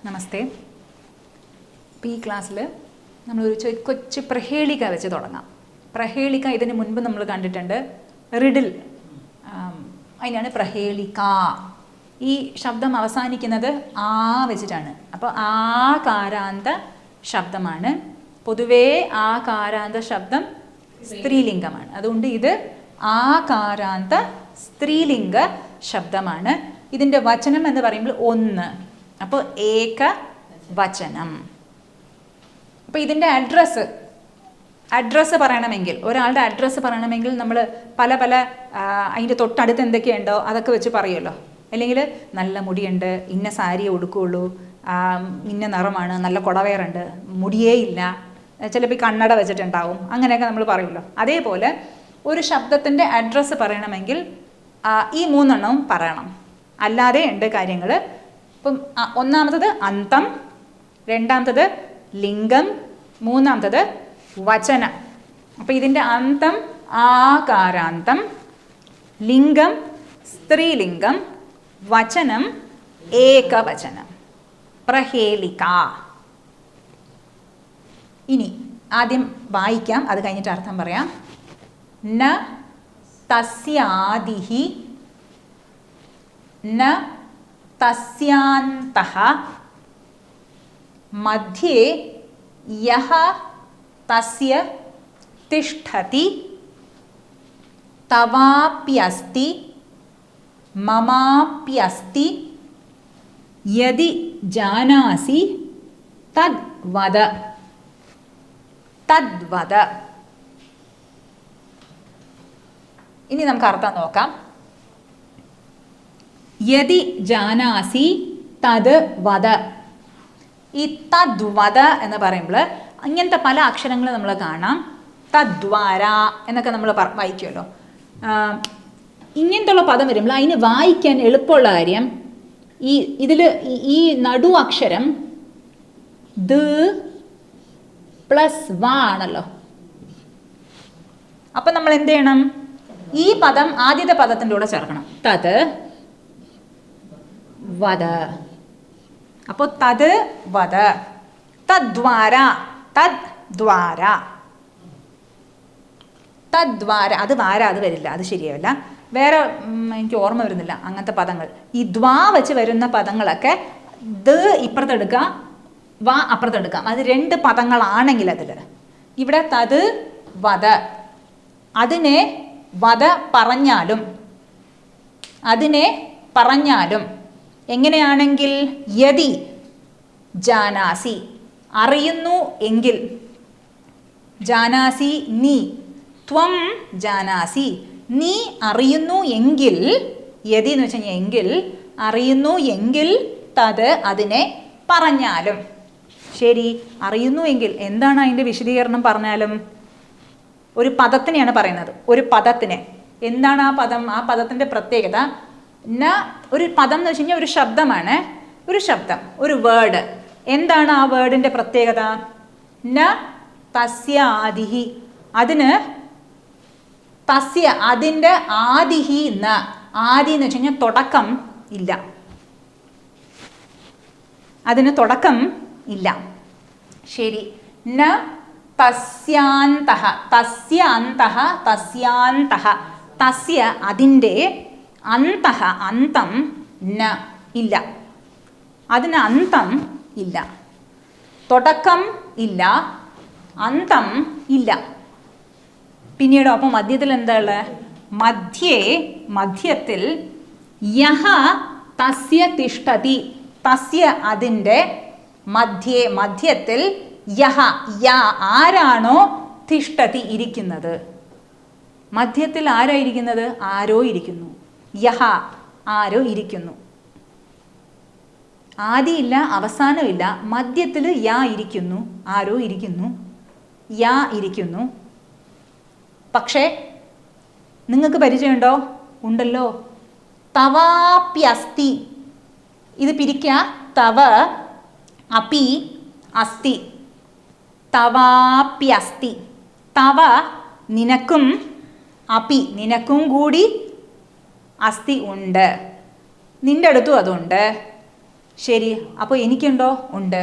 നമസ്തേ. ഇപ്പോൾ ഈ ക്ലാസ്സിൽ നമ്മളൊരു കൊച്ചു പ്രഹേളിക വെച്ച് തുടങ്ങാം. പ്രഹേളിക ഇതിന് മുൻപ് നമ്മൾ കണ്ടിട്ടുണ്ട്, റിഡിൽ, അതിനാണ് പ്രഹേളിക. ഈ ശബ്ദം അവസാനിക്കുന്നത് ആ വെച്ചിട്ടാണ്. അപ്പോൾ ആകാരാന്ത ശബ്ദമാണ്. പൊതുവേ ആകാരാന്ത ശബ്ദം സ്ത്രീലിംഗമാണ്. അതുകൊണ്ട് ഇത് ആകാരാന്ത സ്ത്രീലിംഗ ശബ്ദമാണ്. ഇതിൻ്റെ വചനം എന്ന് പറയുമ്പോൾ ഒന്ന്. അപ്പോൾ ഏക വചനം. അപ്പോൾ ഇതിൻ്റെ അഡ്രസ്സ് പറയണമെങ്കിൽ, ഒരാളുടെ അഡ്രസ്സ് പറയണമെങ്കിൽ നമ്മൾ പല അതിൻ്റെ തൊട്ടടുത്ത് എന്തൊക്കെയുണ്ടോ അതൊക്കെ വെച്ച് പറയുമല്ലോ. അല്ലെങ്കിൽ നല്ല മുടിയുണ്ട്, ഇന്ന സാരിയെ ഉടുക്കുകയുള്ളൂ, ഇന്ന നിറമാണ്, നല്ല കുടവയറുണ്ട്, മുടിയേ ഇല്ല, ചിലപ്പോൾ കണ്ണട വെച്ചിട്ടുണ്ടാവും, അങ്ങനെയൊക്കെ നമ്മൾ പറയുമല്ലോ. അതേപോലെ ഒരു ശബ്ദത്തിൻ്റെ അഡ്രസ്സ് പറയണമെങ്കിൽ ഈ മൂന്നെണ്ണവും പറയണം. അല്ലാതെ ഉണ്ട് കാര്യങ്ങൾ. ഇപ്പം ഒന്നാമത്തത് അന്തം, രണ്ടാമത്തത് ലിംഗം, മൂന്നാമത്തത് വചനം. അപ്പം ഇതിൻ്റെ അന്തം ആകാരാന്തം, ലിംഗം സ്ത്രീലിംഗം, വചനം ഏകവചനം. പ്രഹേളിക. ഇനി ആദ്യം വായിക്കാം, അത് കഴിഞ്ഞിട്ട് അർത്ഥം പറയാം. ന തസ്യാദിഹി ന തസ്യാന്തഃ മധ്യേ യഹ തസ്യ തിഷ്ഠതി തവാപ്യസ്തി മമാപ്യസ്തി യദി ജാനാസി തദ്വദ തദ്വദ. ഇനി നമുക്ക് അർത്ഥം നോക്കാം. യദി ജാനാസി തത് വദ. ഈ തദ്വദ എന്ന് പറയുമ്പോൾ ഇങ്ങനത്തെ പല അക്ഷരങ്ങൾ നമ്മൾ കാണാം. തദ്വാര എന്നൊക്കെ നമ്മൾ വായിക്കുമല്ലോ. ഇങ്ങനത്തുള്ള പദം വരുമ്പോൾ അതിന് വായിക്കാൻ എളുപ്പമുള്ള കാര്യം, ഇതിൽ ഈ നടു അക്ഷരം ദ പ്ലസ് വ ആണല്ലോ. അപ്പം നമ്മൾ എന്ത് ചെയ്യണം? ഈ പദം ആദ്യത്തെ പദത്തിൻ്റെ കൂടെ ചേർക്കണം. തത് വദ. അപ്പോൾ തത് വദ. തദ്വാര, തദ്വാര, തദ്വാര. അത് വാര, അത് വരില്ല, അത് ശരിയാവില്ല. വേറെ എനിക്ക് ഓർമ്മ വരുന്നില്ല അങ്ങനത്തെ പദങ്ങൾ. ഈ ദ്വാ വെച്ച് വരുന്ന പദങ്ങളൊക്കെ ദ ഇപ്പുറത്തെടുക്കുക, വ അപ്പുറത്തെടുക്കാം. അത് രണ്ട് പദങ്ങളാണെങ്കിൽ അതിൽ ഇവിടെ തത് വദ. അതിനെ വദ പറഞ്ഞാലും, അതിനെ പറഞ്ഞാലും എങ്ങനെയാണെങ്കിൽ യദി ജാനാസി, അറിയുന്നു എങ്കിൽ, ജാനാസി നീ, ത്വം ജാനാസി നീ അറിയുന്നു എങ്കിൽ, യദി എന്ന് വെച്ച് കഴിഞ്ഞാൽ എങ്കിൽ, അറിയുന്നു എങ്കിൽ, തത് അതിനെ പറഞ്ഞാലും. ശരി, അറിയുന്നു എങ്കിൽ എന്താണ് അതിൻ്റെ വിശദീകരണം പറഞ്ഞാലും? ഒരു പദത്തിനെയാണ് പറയുന്നത്, ഒരു പദത്തിനെ. എന്താണ് ആ പദം? ആ പദത്തിൻ്റെ പ്രത്യേകത ഒരു പദം എന്ന് വെച്ച് കഴിഞ്ഞാൽ ഒരു ശബ്ദമാണ്, ഒരു ശബ്ദം, ഒരു വേർഡ്. എന്താണ് ആ വേർഡിൻ്റെ പ്രത്യേകത? ന തസ്യ ആദിഹി. അതിന് തസ്യ, അതിൻ്റെ ആദിഹി ന. ആദി എന്ന് വെച്ച് കഴിഞ്ഞാൽ തുടക്കം ഇല്ല, അതിന് തുടക്കം ഇല്ല. ശരി. ന തസ്യാന്തഃ, തസ്യ അന്തഃ, തസ്യാന്തഃ, തസ്യ അതിൻ്റെ, അന്തഃ അന്തം, ന ഇല്ല, അതിന് അന്തം ഇല്ല, തുടക്കം ഇല്ല, അന്തം ഇല്ല. പിന്നീട് അപ്പം മധ്യത്തിൽ എന്താ ഉള്ളത്? മധ്യേ, മധ്യത്തിൽ, യഹ തസ്യ തിഷ്ഠതി, തസ്യ അതിൻ്റെ, മധ്യേ മധ്യത്തിൽ, യഹ ആരാണോ, തിഷ്ഠതി ഇരിക്കുന്നത്. മധ്യത്തിൽ ആരായിരിക്കുന്നത്? ആരോ ഇരിക്കുന്നു. യഹ ആരോ ഇരിക്കുന്നു. ആദിയില്ല, അവസാനമില്ല, മധ്യത്തിൽ യാ ഇരിക്കുന്നു, ആരോ ഇരിക്കുന്നു, യാ ഇരിക്കുന്നു. പക്ഷേ നിങ്ങൾക്ക് പരിചയമുണ്ടോ? ഉണ്ടല്ലോ. തവാപ്യസ്തി. ഇത് പിരിക്കുക. തവ അപി അസ്തി. തവാപ്യസ്തി. തവ നിനക്കും, അപി നിനക്കും കൂടി, അസ്തി ഉണ്ട്, നിൻ്റെ അടുത്തും അതുണ്ട്. ശരി, അപ്പോൾ എനിക്കുണ്ടോ? ഉണ്ട്.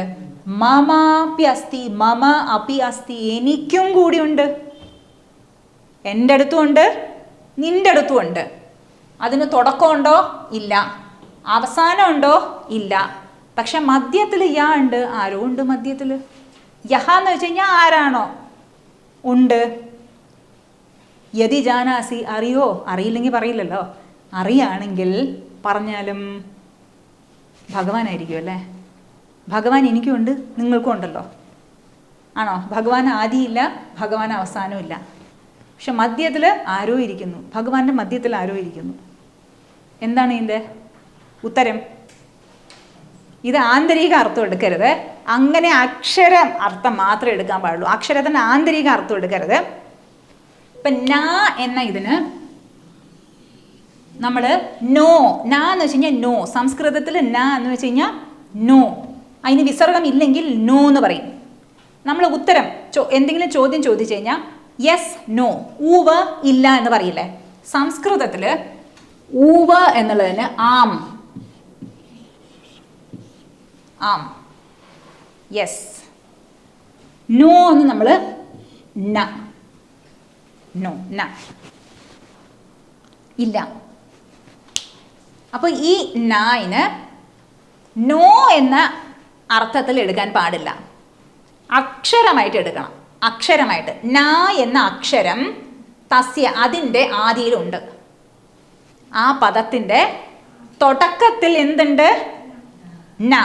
മമാപി അസ്തി, മമ അപി അസ്തി, എനിക്കും കൂടി ഉണ്ട്. എൻ്റെ അടുത്തും ഉണ്ട്, നിൻ്റെ അടുത്തും ഉണ്ട്. അതിന് തുടക്കമുണ്ടോ? ഇല്ല. അവസാനമുണ്ടോ? ഇല്ല. പക്ഷെ മധ്യത്തിൽ യാ ഉണ്ട്. ആരോ ഉണ്ട് മധ്യത്തിൽ. യഹ എന്ന് വെച്ച് കഴിഞ്ഞാൽ ആരാണോ ഉണ്ട്. യതി ജാനാസി, അറിയോ? അറിയില്ലെങ്കിൽ പറയില്ലല്ലോ. അറിയാണെങ്കിൽ പറഞ്ഞാലും ഭഗവാനായിരിക്കും അല്ലേ. ഭഗവാൻ എനിക്കുമുണ്ട്, നിങ്ങൾക്കും ഉണ്ടല്ലോ. ആണോ? ഭഗവാൻ ആദിയില്ല, ഭഗവാൻ അവസാനവും ഇല്ല. പക്ഷെ മധ്യത്തിൽ ആരോ ഇരിക്കുന്നു. ഭഗവാന്റെ മധ്യത്തിൽ ആരോ ഇരിക്കുന്നു. എന്താണ് ഇതിൻ്റെ ഉത്തരം? ഇത് ആന്തരിക അർത്ഥം എടുക്കരുത്. അങ്ങനെ അക്ഷരം അർത്ഥം മാത്രമേ എടുക്കാൻ പാടുള്ളൂ. അക്ഷരത്തിന് ആന്തരിക അർത്ഥം എടുക്കരുത്. ഇപ്പം ന എന്ന ഇതിന് നമ്മൾ നോ, ന എന്ന് വെച്ച് കഴിഞ്ഞാൽ നോ. സംസ്കൃതത്തിൽ ന എന്ന് വെച്ച് കഴിഞ്ഞാൽ നോ. അതിന് വിസർഗം ഇല്ലെങ്കിൽ നോ എന്ന് പറയും. നമ്മൾ ഉത്തരം എന്തെങ്കിലും ചോദ്യം ചോദിച്ചു കഴിഞ്ഞാൽ യെസ്, നോ, ഊവ്, ഇല്ല എന്ന് പറയില്ലേ. സംസ്കൃതത്തിൽ ഊവ് എന്നുള്ളതിന് ആം, ആം, യെസ്. നോ എന്ന് നമ്മൾ ന, നോ, ന, ഇല്ല. അപ്പോൾ ഈ നായിന് നോ എന്ന അർത്ഥത്തിൽ എടുക്കാൻ പാടില്ല. അക്ഷരമായിട്ട് എടുക്കണം. അക്ഷരമായിട്ട് ന എന്ന അക്ഷരം തസ്യ, അതിൻ്റെ ആദിയിലുണ്ട്. ആ പദത്തിൻ്റെ തുടക്കത്തിൽ എന്തുണ്ട്? ന.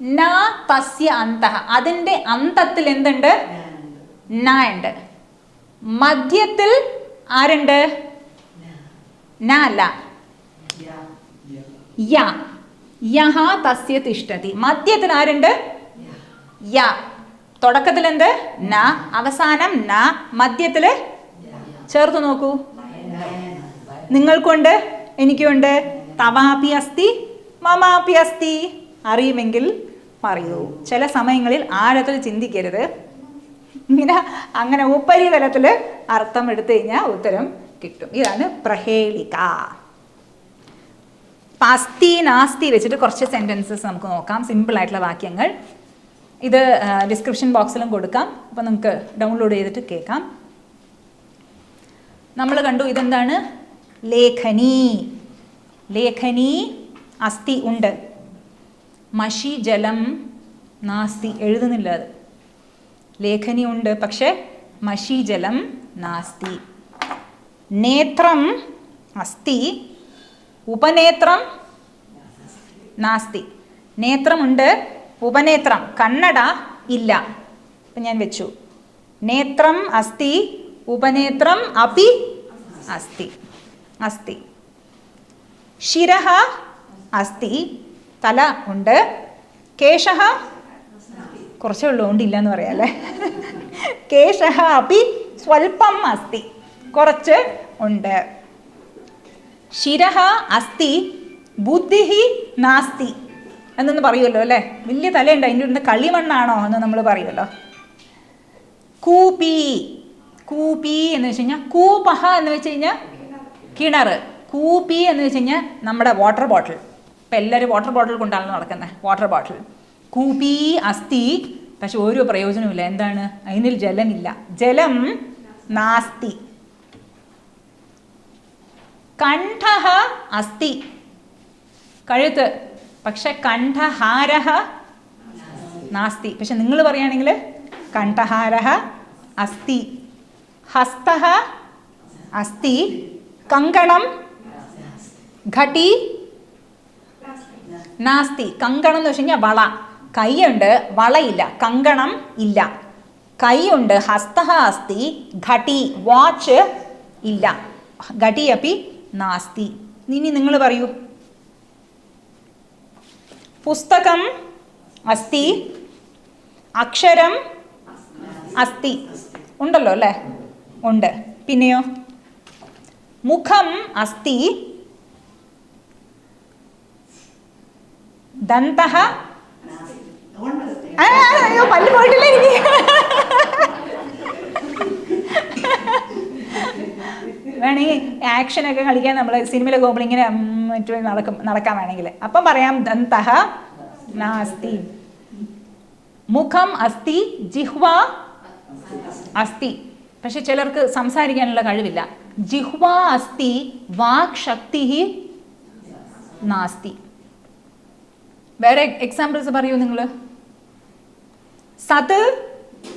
ന തസ്യ അന്തഃ, അതിൻ്റെ അന്തത്തിൽ എന്തുണ്ട്? ന ഉണ്ട്. മധ്യത്തിൽ ആരുണ്ട്? ന അല്ല, യ. യഹ തസ്യ തിഷ്ഠതി. മധ്യത്തിൽ ആരുണ്ട്? യ. തുടക്കത്തിൽ എന്ത്? ന. അവസാനം ന. മധ്യത്തിൽ ചേർത്ത് നോക്കൂ. നിങ്ങൾക്കുണ്ട്, എനിക്കുണ്ട്. തവാപി അസ്തി, മമാപി അസ്തി. അറിയുമെങ്കിൽ പറയൂ. ചില സമയങ്ങളിൽ ആഴത്തിൽ ചിന്തിക്കരുത്. ഇങ്ങനെ അങ്ങനെ ഉപരിതലത്തിൽ അർത്ഥം എടുത്തു കഴിഞ്ഞാൽ ഉത്തരം കിട്ടും. ഇതാണ് പ്രഹേളിക. അസ്തി നാസ്തി വെച്ചിട്ട് കുറച്ച് സെൻറ്റൻസസ് നമുക്ക് നോക്കാം. സിമ്പിളായിട്ടുള്ള വാക്യങ്ങൾ. ഇത് ഡിസ്ക്രിപ്ഷൻ ബോക്സിലും കൊടുക്കാം. അപ്പോൾ നമുക്ക് ഡൗൺലോഡ് ചെയ്തിട്ട് കേൾക്കാം. നമ്മൾ കണ്ടു ഇതെന്താണ്? ലേഖനി. ലേഖനി അസ്തി ഉണ്ട്. മഷി ജലം നാസ്തി, എഴുതുന്നില്ല അത്. ലേഖനി ഉണ്ട്, പക്ഷെ മഷി ജലം നാസ്തി. നേത്രം അസ്തി, ഉപനേത്രം നാസ്തി. നേത്രമുണ്ട്, ഉപനേത്രം കണ്ണട ഇല്ല. അപ്പം ഞാൻ വെച്ചു നേത്രം അസ്തി, ഉപനേത്രം അപി അസ്തി. അസ്തി. ശിരഃ അസ്തി, തല ഉണ്ട്. കേശഃ കുറച്ചേ ഉള്ളൂ, ഉണ്ടില്ല എന്ന് പറയാം അല്ലേ. കേശഃ അപി സ്വൽപ്പം അസ്തി, കുറച്ച് ഉണ്ട്. ശിരഃ അസ്തി, ബുദ്ധിഃ നാസ്തി എന്നൊന്ന് പറയുമല്ലോ അല്ലേ. വലിയ തലയുണ്ട്, അതിൻ്റെ ഉണ്ട് കളിമണ്ണാണോ എന്ന് നമ്മൾ പറയുമല്ലോ. കൂപി. കൂപി എന്ന് വെച്ച് കഴിഞ്ഞാൽ, കൂപഹ എന്ന് വെച്ച് കഴിഞ്ഞാൽ കിണർ. കൂപി എന്ന് വെച്ച് കഴിഞ്ഞാൽ നമ്മുടെ വാട്ടർ ബോട്ടിൽ. ഇപ്പം എല്ലാവരും വാട്ടർ ബോട്ടിൽ കൊണ്ടാണല്ലോ നടക്കുന്നത്. Water bottle. കൂപി അസ്തി, പക്ഷെ ഒരു പ്രയോജനമില്ല. എന്താണ്? അതിനിൽ ജലമില്ല. ജലം നാസ്തി. കണ്ഠഃ അസ്തി, കഴുത്ത്, പക്ഷെ കണ്ഠഹാരഃ നാസ്തി. പക്ഷെ നിങ്ങൾ പറയുകയാണെങ്കിൽ കണ്ഠഹാരഃ അസ്തി. ഹസ്തഃ അസ്തി, കങ്കണം ഘടി നാസ്തി. കങ്കണം എന്ന് വെച്ച് കഴിഞ്ഞാൽ വള. കൈയുണ്ട്, വളയില്ല. കങ്കണം ഇല്ല. കൈയുണ്ട്, ഹസ്തഃ അസ്തി. ഘടി വാച്ച് ഇല്ല. ഘടി അപ്പി നാസ്തി. ഇനി നിങ്ങൾ പറയൂ. പുസ്തകം അസ്തി, അക്ഷരം അസ്തി. ഉണ്ടല്ലോ അല്ലേ? ഉണ്ട്. പിന്നെയോ? മുഖം അസ്തി, ദന്തഃ. അയ്യോ, പല്ല് പോയിട്ടില്ല എനിക്ക്. വേണമെങ്കിൽ ആക്ഷനൊക്കെ കളിക്കാൻ നമ്മൾ സിനിമയിലൊക്കെ പോകുമ്പോൾ ഇങ്ങനെ മറ്റു നടക്കാൻ വേണമെങ്കിൽ അപ്പം പറയാം ദന്തഃ നാസ്തി. മുഖം അസ്തി, ജിഹ്വ അസ്തി. പക്ഷെ ചിലർക്ക് സംസാരിക്കാനുള്ള കഴിവില്ല. ജിഹ്വ അസ്തി, വാക് ശക്തി നാസ്തി. വേറെ എക്സാമ്പിൾസ് പറയൂ നിങ്ങൾ. സത്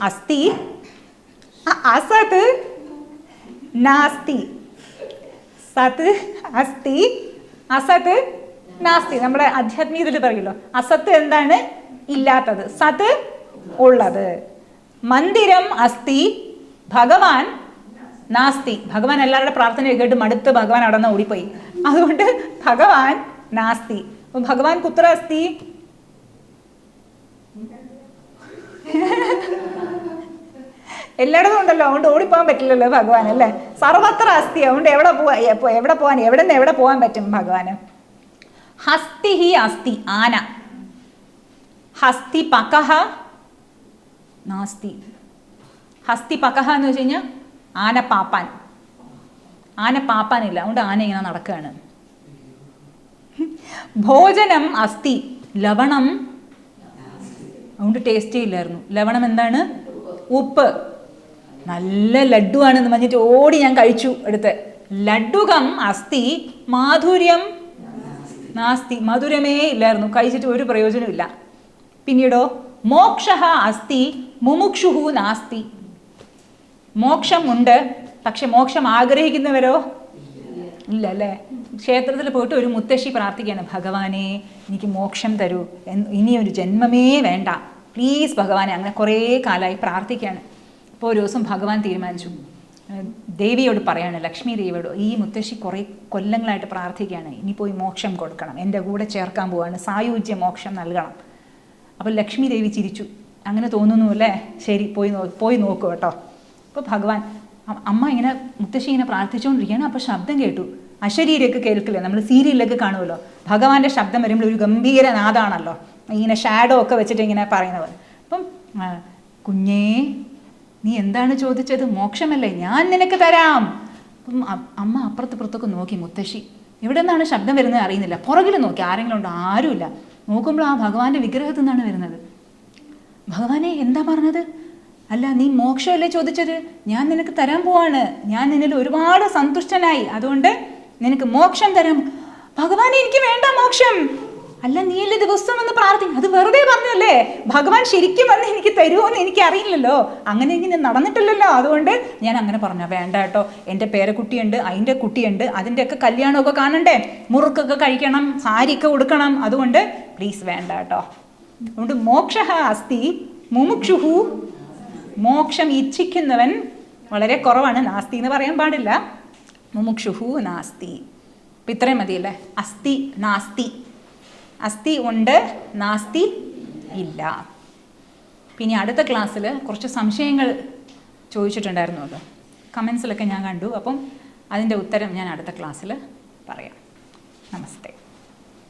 അസ്തി, അസത് നാസ്തി. സത് അസ്തി, അസത് നാസ്തി. നമ്മുടെ ആധ്യാത്മികതയിൽ പറയുമല്ലോ, അസത്ത് എന്താണ്? ഇല്ലാത്തത്. സത് ഉള്ളത്. മന്ദിരം അസ്തി, ഭഗവാൻ നാസ്തി. ഭഗവാൻ എല്ലാവരുടെ പ്രാർത്ഥന കേട്ട് മടുത്ത് ഭഗവാൻ അടന്ന് ഓടിപ്പോയി. അതുകൊണ്ട് ഭഗവാൻ നാസ്തി. ഭഗവാൻ കുത്ര അസ്തി? എല്ലായിടത്തും ഉണ്ടല്ലോ, അതുകൊണ്ട് ഓടിപ്പോകാൻ പറ്റില്ലല്ലോ ഭഗവാൻ, അല്ലേ? സർവത്ര അസ്തി. അതുകൊണ്ട് എവിടെ പോകാൻ, എവിടെ നിന്ന് എവിടെ പോകാൻ പറ്റും ഭഗവാന്? ഹസ്തി ഹി അസ്തി, ആന. ഹസ്തി പകഹ നാസ്തി. ഹസ്തി പകഹ എന്ന് വെച്ച് കഴിഞ്ഞാൽ ആന പാപ്പാൻ. ആന പാപ്പാനില്ല, അതുകൊണ്ട് ആന ഇങ്ങനെ നടക്കുകയാണ്. ഭോജനം അസ്തി, ലവണം. അതുകൊണ്ട് ടേസ്റ്റേ ഇല്ലായിരുന്നു. ലവണം എന്താണ്? ഉപ്പ്. നല്ല ലഡ്ഡുവാണെന്ന് പറഞ്ഞിട്ട് ഓടി ഞാൻ കഴിച്ചു എടുത്ത്. ലഡ്ഡുകം അസ്തി, മാധുര്യം നാസ്തി. മധുരമേ ഇല്ലായിരുന്നു, കഴിച്ചിട്ട് ഒരു പ്രയോജനമില്ല. പിന്നീടോ മോക്ഷ അസ്തി, മുമുക്ഷുഹു നാസ്തി. മോക്ഷം ഉണ്ട്, പക്ഷെ മോക്ഷം ആഗ്രഹിക്കുന്നവരോ ഇല്ല, അല്ലേ? ക്ഷേത്രത്തിൽ പോയിട്ട് ഒരു മുത്തശ്ശി പ്രാർത്ഥിക്കുകയാണ്, ഭഗവാനെ എനിക്ക് മോക്ഷം തരൂ, ഇനിയൊരു ജന്മമേ വേണ്ട, പ്ലീസ് ഭഗവാനെ. അങ്ങനെ കുറേ കാലമായി പ്രാർത്ഥിക്കുകയാണ്. അപ്പോൾ ഒരു ദിവസം ഭഗവാൻ തീരുമാനിച്ചു, ദേവിയോട് പറയാണ്, ലക്ഷ്മി ദേവിയോട്, ഈ മുത്തശ്ശി കുറേ കൊല്ലങ്ങളായിട്ട് പ്രാർത്ഥിക്കുകയാണ്, ഇനി പോയി മോക്ഷം കൊടുക്കണം, എൻ്റെ കൂടെ ചേർക്കാൻ പോവാണ്, സായുജ്യ മോക്ഷം നൽകണം. അപ്പോൾ ലക്ഷ്മി ദേവി ചിരിച്ചു. അങ്ങനെ തോന്നുന്നു അല്ലേ? ശരി, പോയി നോക്കൂ കേട്ടോ. അപ്പോൾ ഭഗവാൻ, അമ്മ ഇങ്ങനെ മുത്തശ്ശി ഇങ്ങനെ പ്രാർത്ഥിച്ചുകൊണ്ടിരിക്കുകയാണ്. അപ്പോൾ ശബ്ദം കേട്ടു. അശരീരമൊക്കെ കേൾക്കില്ലേ, നമ്മൾ സീരിയലിലൊക്കെ കാണുമല്ലോ, ഭഗവാന്റെ ശബ്ദം വരുമ്പോൾ ഒരു ഗംഭീര നാദാണല്ലോ, ഇങ്ങനെ ഷാഡോ ഒക്കെ വെച്ചിട്ട് ഇങ്ങനെ പറയുന്നത്. അപ്പം കുഞ്ഞേ, നീ എന്താണ് ചോദിച്ചത്? മോക്ഷമല്ലേ, ഞാൻ നിനക്ക് തരാം. അപ്പം അമ്മ അപ്പുറത്തൊക്കെ നോക്കി. മുത്തശ്ശി എവിടെ നിന്നാണ് ശബ്ദം വരുന്നത് അറിയുന്നില്ല. പുറകിൽ നോക്കി, ആരെങ്കിലും ഉണ്ടോ? ആരുമില്ല. നോക്കുമ്പോൾ ആ ഭഗവാന്റെ വിഗ്രഹത്തിൽ നിന്നാണ് വരുന്നത്. ഭഗവാനെ, എന്താ പറഞ്ഞത്? അല്ല, നീ മോക്ഷമല്ലേ ചോദിച്ചത്? ഞാൻ നിനക്ക് തരാൻ പോവാണ്, ഞാൻ നിന്നിൽ ഒരുപാട് സന്തുഷ്ടനായി, അതുകൊണ്ട് നിനക്ക് മോക്ഷം തരാം. ഭഗവാനെ, എനിക്ക് വേണ്ട മോക്ഷം. അല്ല, നീയല്ലേ ദിവസം വന്ന് പ്രാർത്ഥിക്കും, അത് വെറുതെ പറഞ്ഞല്ലേ, ഭഗവാൻ ശരിക്കും വന്ന് എനിക്ക് തരുമോയെന്ന് എനിക്ക് അറിയില്ലല്ലോ, അങ്ങനെ ഇങ്ങനെ നടന്നിട്ടില്ലല്ലോ, അതുകൊണ്ട് ഞാൻ അങ്ങനെ പറഞ്ഞ. വേണ്ട കേട്ടോ, എൻ്റെ പേരക്കുട്ടിയുണ്ട്, അതിൻ്റെ കുട്ടിയുണ്ട്, അതിൻ്റെയൊക്കെ കല്യാണമൊക്കെ കാണണ്ടേ, മുറുക്കൊക്കെ കഴിക്കണം, സാരിയൊക്കെ ഉടുക്കണം, അതുകൊണ്ട് പ്ലീസ് വേണ്ട കേട്ടോ. അതുകൊണ്ട് മോക്ഷ അസ്തി, മുമുക്ഷുഹു. മോക്ഷം ഇച്ഛിക്കുന്നവൻ വളരെ കുറവാണ്, നാസ്തി എന്ന് പറയാൻ പാടില്ല. മുമുക്ഷുഹു നാസ്തി. അപ്പം ഇത്രയും മതിയല്ലേ? അസ്തി നാസ്തി. അസ്തി ഉണ്ട്, നാസ്തി ഇല്ല. പിന്നെ അടുത്ത ക്ലാസ്സിൽ കുറച്ച് സംശയങ്ങൾ ചോദിച്ചിട്ടുണ്ടായിരുന്നല്ലോ, കമൻസിലൊക്കെ ഞാൻ കണ്ടു. അപ്പം അതിൻ്റെ ഉത്തരം ഞാൻ അടുത്ത ക്ലാസ്സിൽ പറയാം. നമസ്തേ.